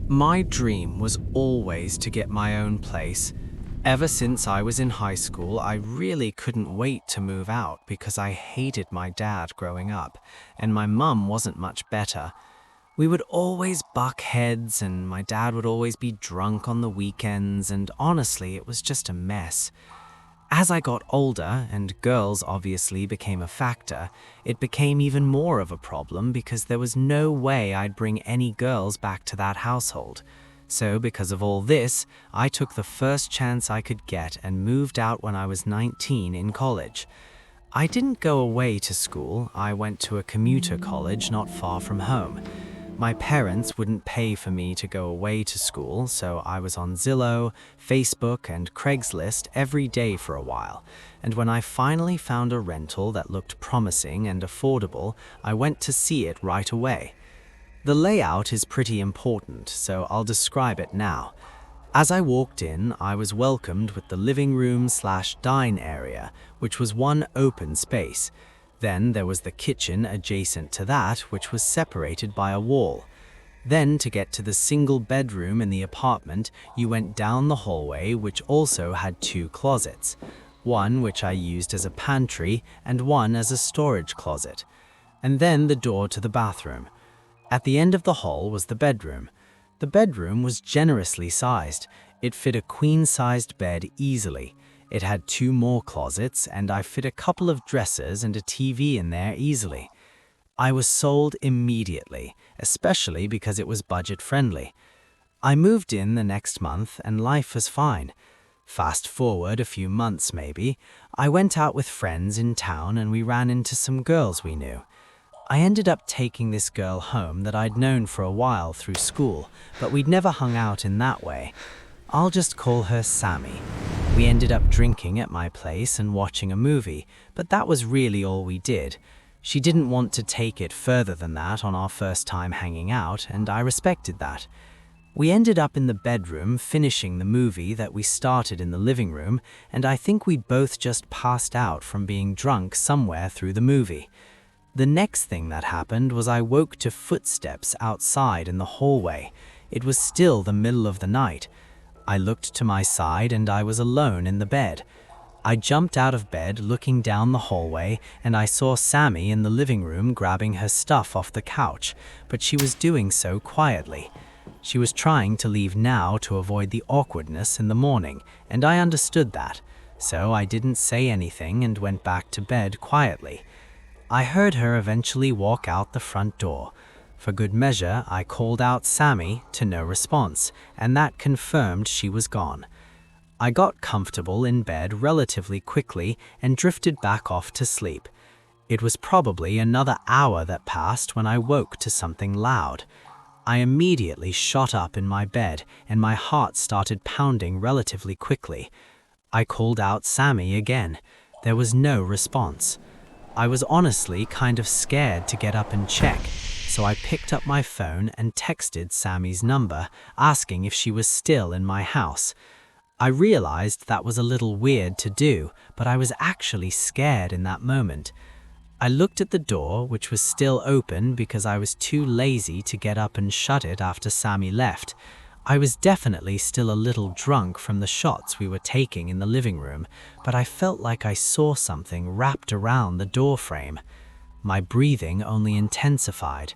My dream was always to get my own place. Ever since I was in high school, I really couldn't wait to move out because I hated my dad growing up, and my mum wasn't much better. We would always buck heads, and my dad would always be drunk on the weekends, and honestly, it was just a mess. As I got older, and girls obviously became a factor, it became even more of a problem because there was no way I'd bring any girls back to that household. So because of all this, I took the first chance I could get and moved out when I was 19 in college. I didn't go away to school, I went to a commuter college not far from home. My parents wouldn't pay for me to go away to school, so I was on Zillow, Facebook, and Craigslist every day for a while. And when I finally found a rental that looked promising and affordable, I went to see it right away. The layout is pretty important, so I'll describe it now. As I walked in, I was welcomed with the living room/dine area, which was one open space. Then there was the kitchen adjacent to that, which was separated by a wall. Then, to get to the single bedroom in the apartment, you went down the hallway, which also had two closets. One which I used as a pantry and one as a storage closet. And then the door to the bathroom. At the end of the hall was the bedroom. The bedroom was generously sized. It fit a queen-sized bed easily. It had two more closets, and I fit a couple of dressers and a TV in there easily. I was sold immediately, especially because it was budget-friendly. I moved in the next month, and life was fine. Fast forward a few months maybe, I went out with friends in town and we ran into some girls we knew. I ended up taking this girl home that I'd known for a while through school, but we'd never hung out in that way. I'll just call her Sammy. We ended up drinking at my place and watching a movie, but that was really all we did. She didn't want to take it further than that on our first time hanging out, and I respected that. We ended up in the bedroom finishing the movie that we started in the living room, and I think we both just passed out from being drunk somewhere through the movie. The next thing that happened was I woke to footsteps outside in the hallway. It was still the middle of the night. I looked to my side and I was alone in the bed. I jumped out of bed looking down the hallway and I saw Sammy in the living room grabbing her stuff off the couch, but she was doing so quietly. She was trying to leave now to avoid the awkwardness in the morning, and I understood that, so I didn't say anything and went back to bed quietly. I heard her eventually walk out the front door. For good measure, I called out Sammy to no response, and that confirmed she was gone. I got comfortable in bed relatively quickly and drifted back off to sleep. It was probably another hour that passed when I woke to something loud. I immediately shot up in my bed and my heart started pounding relatively quickly. I called out Sammy again. There was no response. I was honestly kind of scared to get up and check, so I picked up my phone and texted Sammy's number, asking if she was still in my house. I realized that was a little weird to do, but I was actually scared in that moment. I looked at the door, which was still open because I was too lazy to get up and shut it after Sammy left. I was definitely still a little drunk from the shots we were taking in the living room, but I felt like I saw something wrapped around the door frame. My breathing only intensified.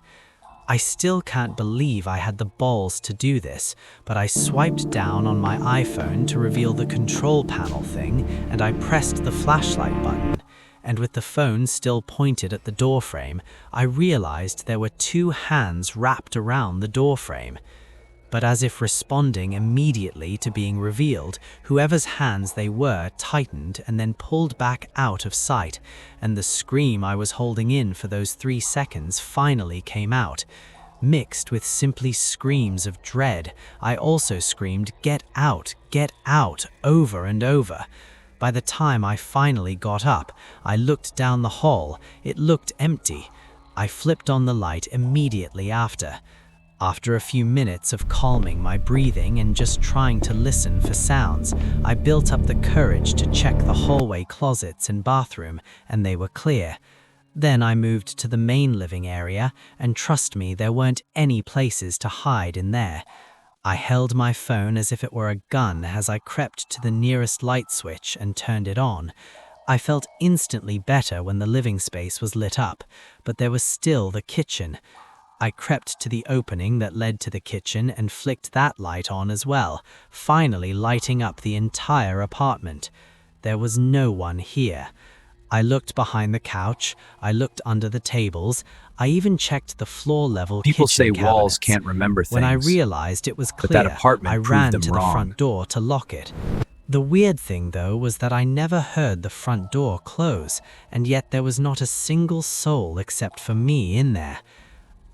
I still can't believe I had the balls to do this, but I swiped down on my iPhone to reveal the control panel thing, and I pressed the flashlight button. And with the phone still pointed at the doorframe, I realized there were two hands wrapped around the doorframe. But as if responding immediately to being revealed, whoever's hands they were tightened and then pulled back out of sight, and the scream I was holding in for those 3 seconds finally came out. Mixed with simply screams of dread, I also screamed, get out, over and over. By the time I finally got up, I looked down the hall. It looked empty. I flipped on the light immediately after. After a few minutes of calming my breathing and just trying to listen for sounds, I built up the courage to check the hallway closets and bathroom, and they were clear. Then I moved to the main living area, and trust me, there weren't any places to hide in there. I held my phone as if it were a gun as I crept to the nearest light switch and turned it on. I felt instantly better when the living space was lit up, but there was still the kitchen. I crept to the opening that led to the kitchen and flicked that light on as well, finally lighting up the entire apartment. There was no one here. I looked behind the couch, I looked under the tables, I even checked the floor-level People kitchen say walls cabinets. can't remember When I things, realized it was but that clear, I apartment proved ran them to the wrong. front door to lock it. The weird thing, though, was that I never heard the front door close, and yet there was not a single soul except for me in there.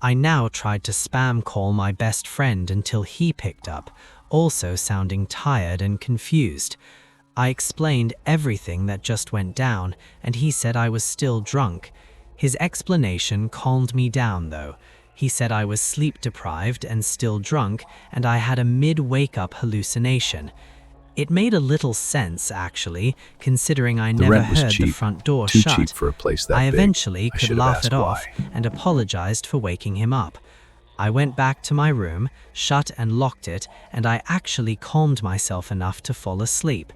I now tried to spam call my best friend until he picked up, also sounding tired and confused. I explained everything that just went down, and he said I was still drunk. His explanation calmed me down, though. He said I was sleep-deprived and still drunk, and I had a mid-wake-up hallucination. It made a little sense, actually, considering I The never rent was heard the cheap, front door too shut. cheap for a place that I big. eventually I could should have laugh asked it off why. and apologized for waking him up. I went back to my room, shut and locked it, and I actually calmed myself enough to fall asleep.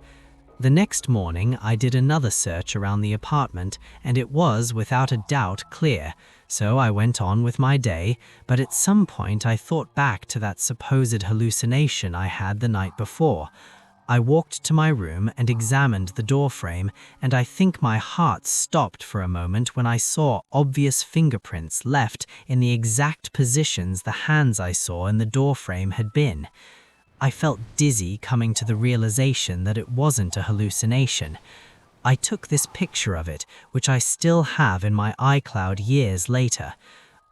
The next morning, I did another search around the apartment, and it was, without a doubt, clear. So I went on with my day, but at some point I thought back to that supposed hallucination I had the night before. I walked to my room and examined the doorframe, and I think my heart stopped for a moment when I saw obvious fingerprints left in the exact positions the hands I saw in the doorframe had been. I felt dizzy coming to the realization that it wasn't a hallucination. I took this picture of it, which I still have in my iCloud years later.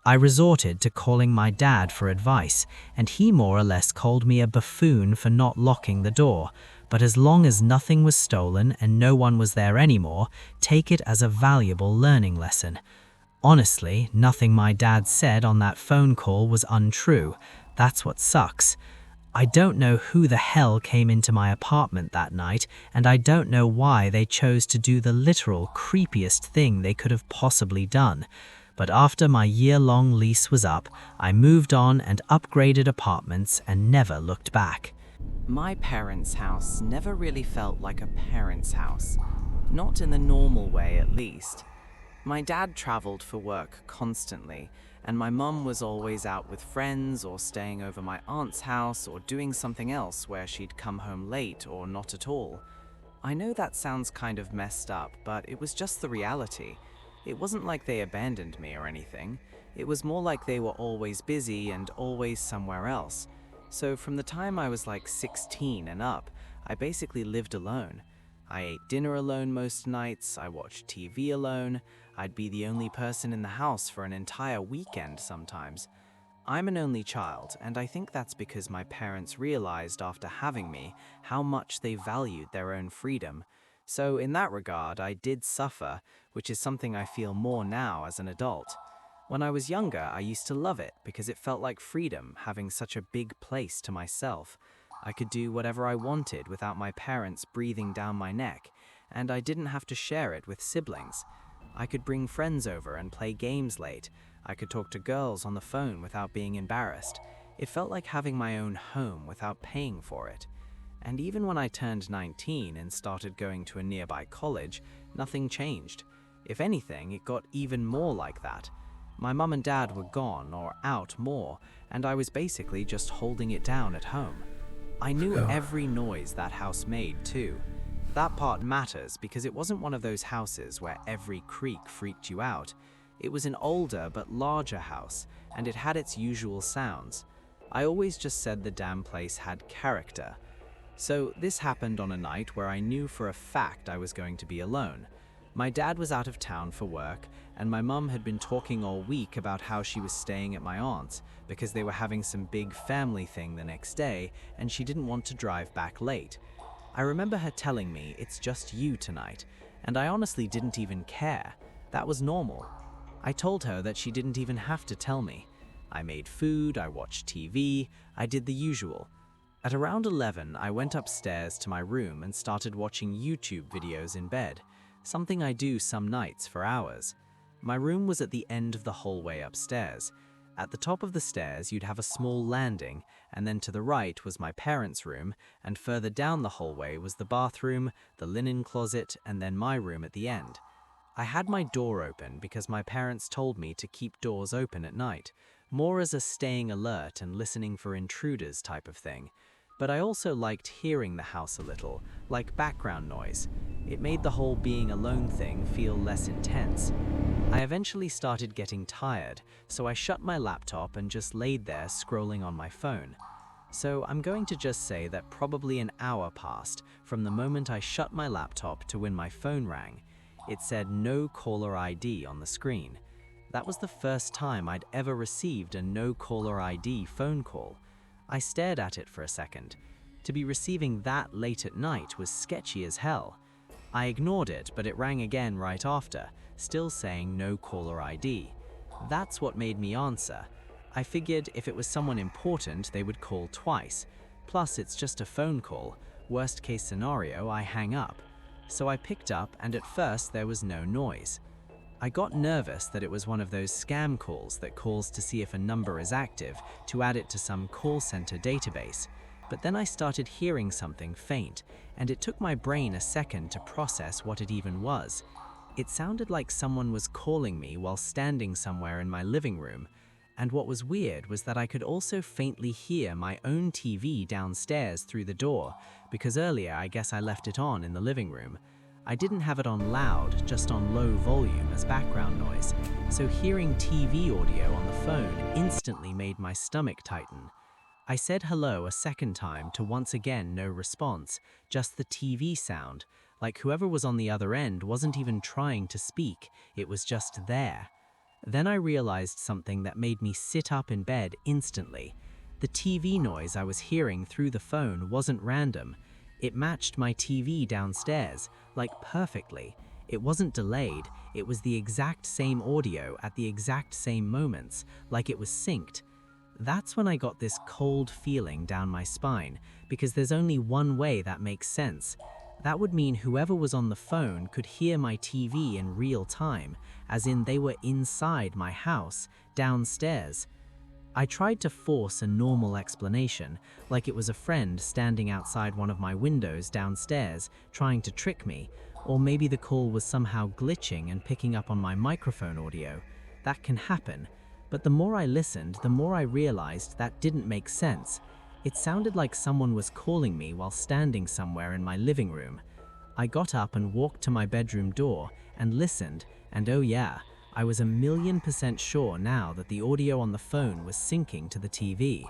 I resorted to calling my dad for advice, and he more or less called me a buffoon for not locking the door. But as long as nothing was stolen and no one was there anymore, take it as a valuable learning lesson. Honestly, nothing my dad said on that phone call was untrue. That's what sucks. I don't know who the hell came into my apartment that night, and I don't know why they chose to do the literal creepiest thing they could have possibly done. But after my year-long lease was up, I moved on and upgraded apartments and never looked back. My parents' house never really felt like a parent's house. Not in the normal way, at least. My dad traveled for work constantly, and my mum was always out with friends or staying over my aunt's house or doing something else where she'd come home late or not at all. I know that sounds kind of messed up, but it was just the reality. It wasn't like they abandoned me or anything. It was more like they were always busy and always somewhere else. So from the time I was like 16 and up, I basically lived alone. I ate dinner alone most nights, I watched TV alone, I'd be the only person in the house for an entire weekend sometimes. I'm an only child, and I think that's because my parents realized after having me how much they valued their own freedom. So in that regard, I did suffer, which is something I feel more now as an adult. When I was younger, I used to love it because it felt like freedom, having such a big place to myself. I could do whatever I wanted without my parents breathing down my neck, and I didn't have to share it with siblings. I could bring friends over and play games late. I could talk to girls on the phone without being embarrassed. It felt like having my own home without paying for it. And even when I turned 19 and started going to a nearby college, nothing changed. If anything, it got even more like that. My mum and dad were gone or out more, and I was basically just holding it down at home. I knew every noise that house made, too. That part matters because it wasn't one of those houses where every creak freaked you out. It was an older but larger house, and it had its usual sounds. I always just said the damn place had character. So this happened on a night where I knew for a fact I was going to be alone. My dad was out of town for work, and my mum had been talking all week about how she was staying at my aunt's because they were having some big family thing the next day, and she didn't want to drive back late. I remember her telling me, "It's just you tonight," and I honestly didn't even care. That was normal. I told her that she didn't even have to tell me. I made food, I watched TV, I did the usual. At around 11, I went upstairs to my room and started watching YouTube videos in bed, something I do some nights for hours. My room was at the end of the hallway upstairs. At the top of the stairs, you'd have a small landing, and then to the right was my parents' room, and further down the hallway was the bathroom, the linen closet, and then my room at the end. I had my door open because my parents told me to keep doors open at night, more as a staying alert and listening for intruders type of thing. But I also liked hearing the house a little, like background noise. It made the whole being alone thing feel less intense. I eventually started getting tired, so I shut my laptop and just laid there scrolling on my phone. So I'm going to just say that probably an hour passed from the moment I shut my laptop to when my phone rang. It said no caller ID on the screen. That was the first time I'd ever received a no caller ID phone call. I stared at it for a second. To be receiving that late at night was sketchy as hell. I ignored it, but it rang again right after, still saying no caller ID. That's what made me answer. I figured if it was someone important, they would call twice. Plus, it's just a phone call. Worst case scenario, I hang up. So I picked up, and at first there was no noise. I got nervous that it was one of those scam calls that calls to see if a number is active to add it to some call center database. But then I started hearing something faint, and it took my brain a second to process what it even was. It sounded like someone was calling me while standing somewhere in my living room. And what was weird was that I could also faintly hear my own TV downstairs through the door, because earlier I guess I left it on in the living room. I didn't have it on loud, just on low volume as background noise, so hearing TV audio on the phone instantly made my stomach tighten. I said hello a second time to once again no response, just the TV sound, like whoever was on the other end wasn't even trying to speak, it was just there. Then I realized something that made me sit up in bed instantly. The TV noise I was hearing through the phone wasn't random. It matched my TV downstairs, like perfectly. It wasn't delayed, it was the exact same audio at the exact same moments, like it was synced. That's when I got this cold feeling down my spine, because there's only one way that makes sense. That would mean whoever was on the phone could hear my TV in real time, as in they were inside my house, downstairs. I tried to force a normal explanation, like it was a friend standing outside one of my windows downstairs, trying to trick me, or maybe the call was somehow glitching and picking up on my microphone audio. That can happen, but the more I listened, the more I realized that didn't make sense. It sounded like someone was calling me while standing somewhere in my living room. I got up and walked to my bedroom door and listened, and oh yeah, I was 1,000,000% sure now that the audio on the phone was syncing to the TV.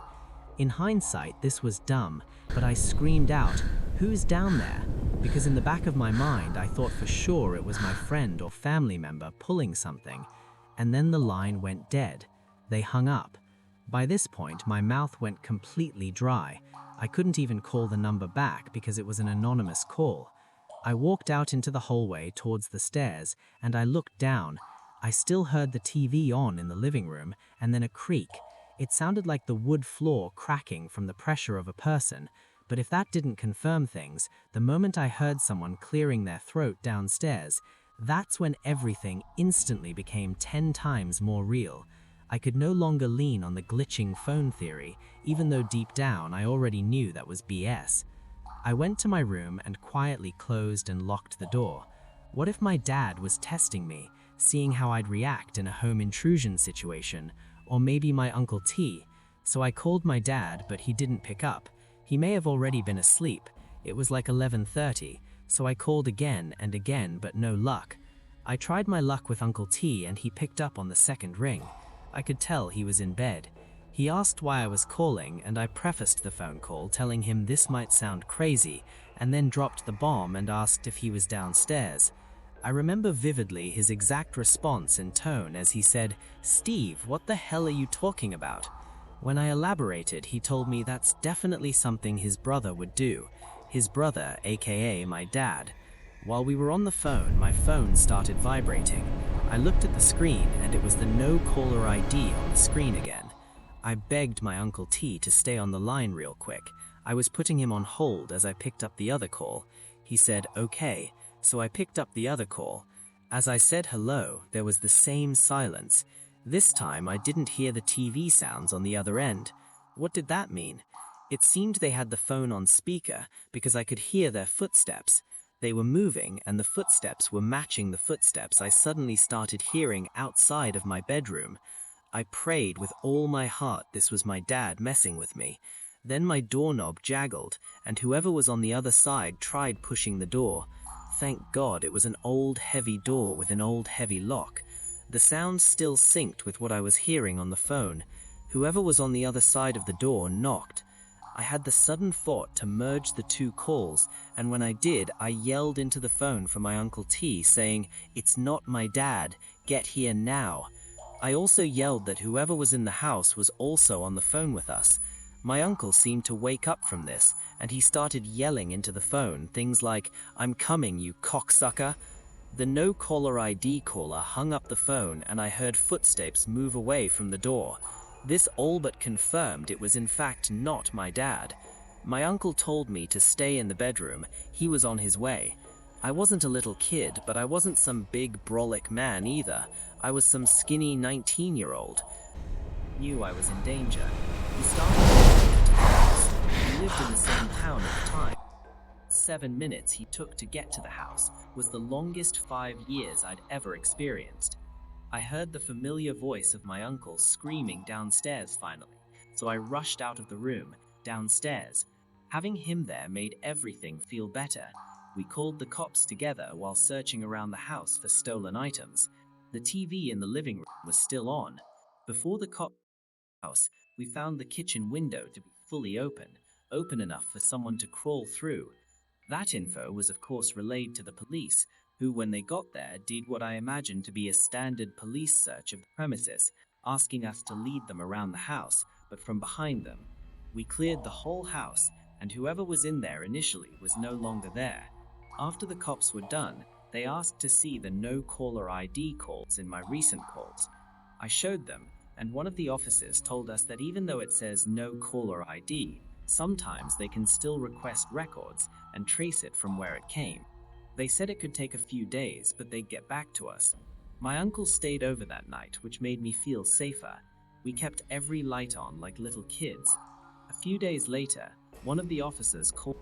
In hindsight, this was dumb, but I screamed out, "Who's down there?" Because in the back of my mind, I thought for sure it was my friend or family member pulling something. And then the line went dead. They hung up. By this point, my mouth went completely dry. I couldn't even call the number back because it was an anonymous call. I walked out into the hallway towards the stairs, and I looked down. I still heard the TV on in the living room, and then a creak. It sounded like the wood floor cracking from the pressure of a person, but if that didn't confirm things, the moment I heard someone clearing their throat downstairs, that's when everything instantly became 10 times more real. I could no longer lean on the glitching phone theory, even though deep down I already knew that was BS. I went to my room and quietly closed and locked the door. What if my dad was testing me, seeing how I'd react in a home intrusion situation, or maybe my Uncle T? So I called my dad, but he didn't pick up. He may have already been asleep. It was like 11:30, so I called again and again, but no luck. I tried my luck with Uncle T and he picked up on the second ring. I could tell he was in bed. He asked why I was calling, and I prefaced the phone call telling him this might sound crazy, and then dropped the bomb and asked if he was downstairs. I remember vividly his exact response and tone as he said, "Steve, what the hell are you talking about?" When I elaborated, he told me that's definitely something his brother would do. His brother, aka my dad. While we were on the phone, my phone started vibrating. I looked at the screen and it was the no caller ID on the screen again. I begged my Uncle T to stay on the line real quick. I was putting him on hold as I picked up the other call. He said, "Okay," so I picked up the other call. As I said hello, there was the same silence. This time I didn't hear the TV sounds on the other end. What did that mean? It seemed they had the phone on speaker because I could hear their footsteps. They were moving and the footsteps were matching the footsteps I suddenly started hearing outside of my bedroom. I prayed with all my heart this was my dad messing with me. Then my doorknob jaggled, and whoever was on the other side tried pushing the door. Thank God it was an old heavy door with an old heavy lock. The sound still synced with what I was hearing on the phone. Whoever was on the other side of the door knocked. I had the sudden thought to merge the two calls, and when I did, I yelled into the phone for my Uncle T, saying, "It's not my dad, get here now." I also yelled that whoever was in the house was also on the phone with us. My uncle seemed to wake up from this, and he started yelling into the phone things like, "I'm coming, you cocksucker." The no-caller ID caller hung up the phone, and I heard footsteps move away from the door. This all but confirmed it was in fact not my dad. My uncle told me to stay in the bedroom. He was on his way. I wasn't a little kid, but I wasn't some big brolic man either. I was some skinny 19-year-old. Knew I was in danger. He started walking into the house. We lived in the same town at the time. 7 minutes he took to get to the house was the longest 5 years I'd ever experienced. I heard the familiar voice of my uncle screaming downstairs finally, so I rushed out of the room, downstairs. Having him there made everything feel better. We called the cops together while searching around the house for stolen items. The TV in the living room was still on. Before the house, we found the kitchen window to be fully open enough for someone to crawl through. That info was of course relayed to the police, who when they got there did what I imagined to be a standard police search of the premises, asking us to lead them around the house, but from behind them. We cleared the whole house, and whoever was in there initially was no longer there. After the cops were done, they asked to see the no-caller ID calls in my recent calls. I showed them, and one of the officers told us that even though it says no caller ID, sometimes they can still request records and trace it from where it came. They said it could take a few days, but they'd get back to us. My uncle stayed over that night, which made me feel safer. We kept every light on like little kids. A few days later, one of the officers called.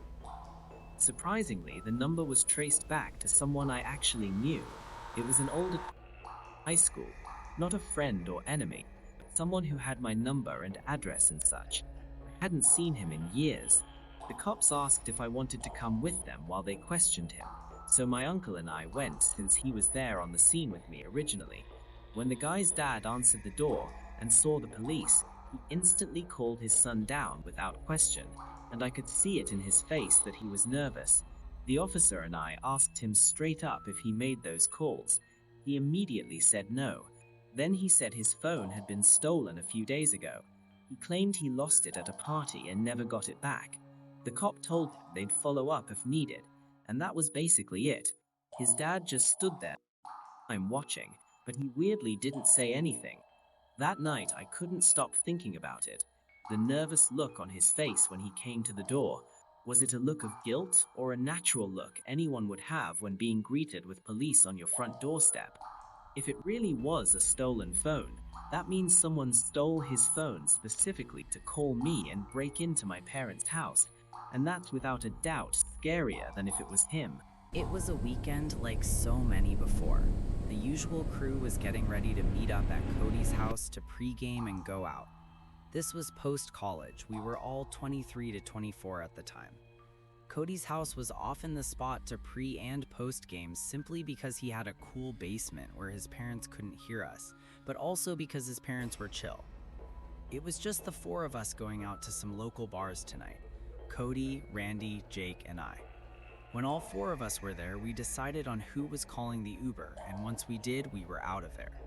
Surprisingly, the number was traced back to someone I actually knew. It was an older high school, not a friend or enemy, but someone who had my number and address and such. I hadn't seen him in years. The cops asked if I wanted to come with them while they questioned him, so my uncle and I went since he was there on the scene with me originally. When the guy's dad answered the door and saw the police, he instantly called his son down without question, and I could see it in his face that he was nervous. The officer and I asked him straight up if he made those calls. He immediately said no. Then he said his phone had been stolen a few days ago. He claimed he lost it at a party and never got it back. The cop told him they'd follow up if needed, and that was basically it. His dad just stood there, I'm watching, but he weirdly didn't say anything. That night I couldn't stop thinking about it. The nervous look on his face when he came to the door. Was it a look of guilt or a natural look anyone would have when being greeted with police on your front doorstep? If it really was a stolen phone, that means someone stole his phone specifically to call me and break into my parents' house. And that's without a doubt scarier than if it was him. It was a weekend like so many before. The usual crew was getting ready to meet up at Cody's house to pregame and go out. This was post-college. We were all 23 to 24 at the time. Cody's house was often the spot to pre- and post-games simply because he had a cool basement where his parents couldn't hear us, but also because his parents were chill. It was just the four of us going out to some local bars tonight. Cody, Randy, Jake, and I. When all four of us were there, we decided on who was calling the Uber, and once we did, we were out of there.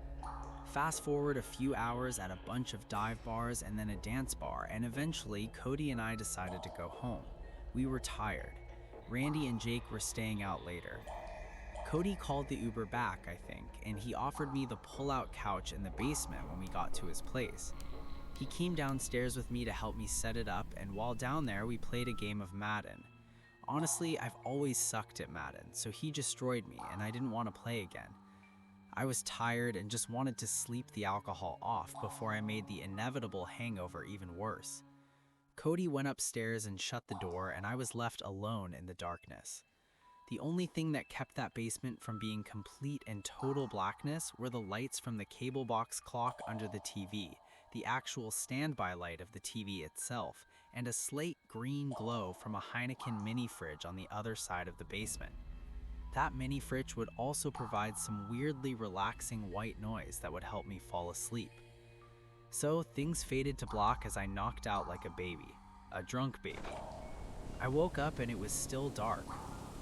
Fast forward a few hours at a bunch of dive bars and then a dance bar, and eventually Cody and I decided to go home. We were tired. Randy and Jake were staying out later. Cody called the Uber back, I think, and he offered me the pull-out couch in the basement when we got to his place. He came downstairs with me to help me set it up, and while down there, we played a game of Madden. Honestly, I've always sucked at Madden, so he destroyed me, and I didn't want to play again. I was tired and just wanted to sleep the alcohol off before I made the inevitable hangover even worse. Cody went upstairs and shut the door, and I was left alone in the darkness. The only thing that kept that basement from being complete and total blackness were the lights from the cable box clock under the TV, the actual standby light of the TV itself, and a slate green glow from a Heineken mini fridge on the other side of the basement. That mini fridge would also provide some weirdly relaxing white noise that would help me fall asleep. So things faded to black as I knocked out like a baby, a drunk baby. I woke up and it was still dark.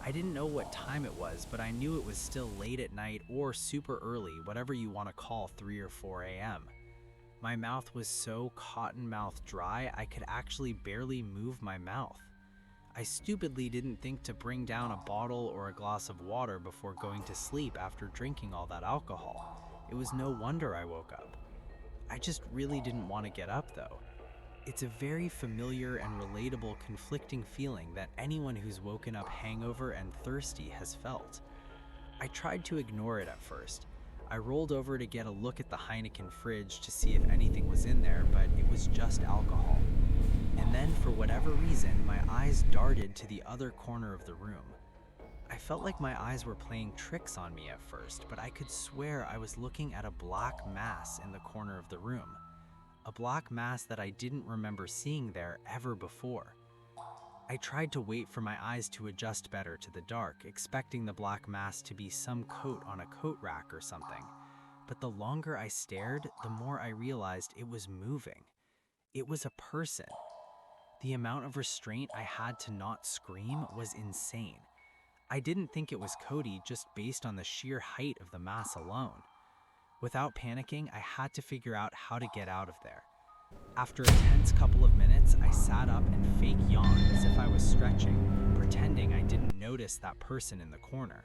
I didn't know what time it was, but I knew it was still late at night or super early, whatever you want to call 3 or 4 a.m. My mouth was so cotton-mouthed dry, I could actually barely move my mouth. I stupidly didn't think to bring down a bottle or a glass of water before going to sleep after drinking all that alcohol. It was no wonder I woke up. I just really didn't want to get up though. It's a very familiar and relatable conflicting feeling that anyone who's woken up hangover and thirsty has felt. I tried to ignore it at first. I rolled over to get a look at the Heineken fridge to see if anything was in there, but it was just alcohol. And then, for whatever reason, my eyes darted to the other corner of the room. I felt like my eyes were playing tricks on me at first, but I could swear I was looking at a black mass in the corner of the room. A black mass that I didn't remember seeing there ever before. I tried to wait for my eyes to adjust better to the dark, expecting the black mass to be some coat on a coat rack or something. But the longer I stared, the more I realized it was moving. It was a person. The amount of restraint I had to not scream was insane. I didn't think it was Cody just based on the sheer height of the mass alone. Without panicking, I had to figure out how to get out of there. After a tense couple of minutes, I sat up and fake yawned as if I was stretching, pretending I didn't notice that person in the corner.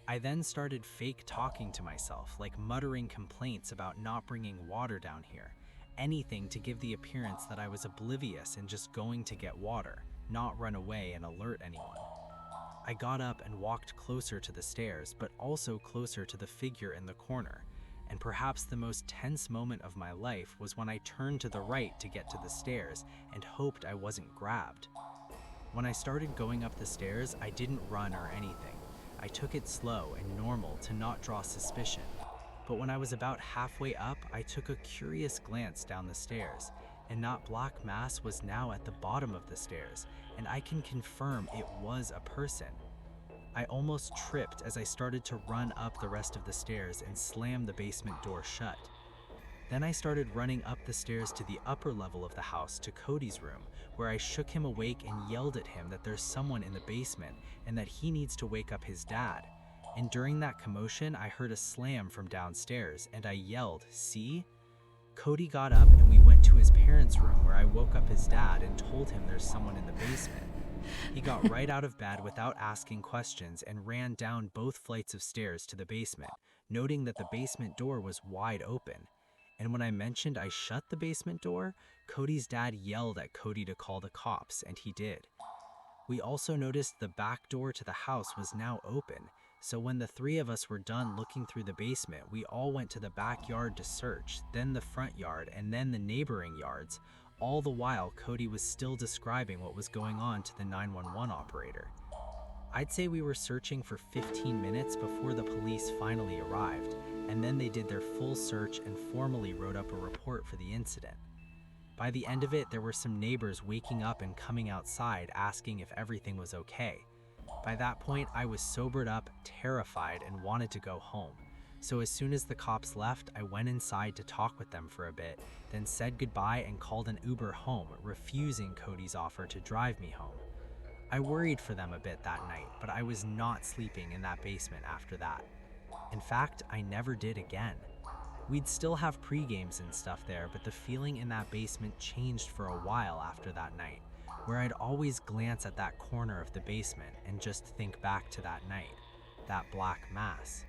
I then started fake talking to myself, like muttering complaints about not bringing water down here, anything to give the appearance that I was oblivious and just going to get water, not run away and alert anyone. I got up and walked closer to the stairs, but also closer to the figure in the corner. And perhaps the most tense moment of my life was when I turned to the right to get to the stairs and hoped I wasn't grabbed. When I started going up the stairs, I didn't run or anything. I took it slow and normal to not draw suspicion. But when I was about halfway up, I took a curious glance down the stairs, and that black mass was now at the bottom of the stairs, and I can confirm it was a person. I almost tripped as I started to run up the rest of the stairs and slam the basement door shut. Then I started running up the stairs to the upper level of the house to Cody's room, where I shook him awake and yelled at him that there's someone in the basement and that he needs to wake up his dad. And during that commotion, I heard a slam from downstairs and I yelled, "See?" Cody got up and we went to his parents' room where I woke up his dad and told him there's someone in the basement. He got right out of bed without asking questions and ran down both flights of stairs to the basement, noting that the basement door was wide open. And when I mentioned I shut the basement door, Cody's dad yelled at Cody to call the cops, and he did. We also noticed the back door to the house was now open, so when the three of us were done looking through the basement, we all went to the backyard to search, then the front yard, and then the neighboring yards. All the while, Cody was still describing what was going on to the 911 operator. I'd say we were searching for 15 minutes before the police finally arrived, and then they did their full search and formally wrote up a report for the incident. By the end of it, there were some neighbors waking up and coming outside asking if everything was okay. By that point, I was sobered up, terrified, and wanted to go home. So as soon as the cops left, I went inside to talk with them for a bit, then said goodbye and called an Uber home, refusing Cody's offer to drive me home. I worried for them a bit that night, but I was not sleeping in that basement after that. In fact, I never did again. We'd still have pre-games and stuff there, but the feeling in that basement changed for a while after that night, where I'd always glance at that corner of the basement and just think back to that night, that black mass.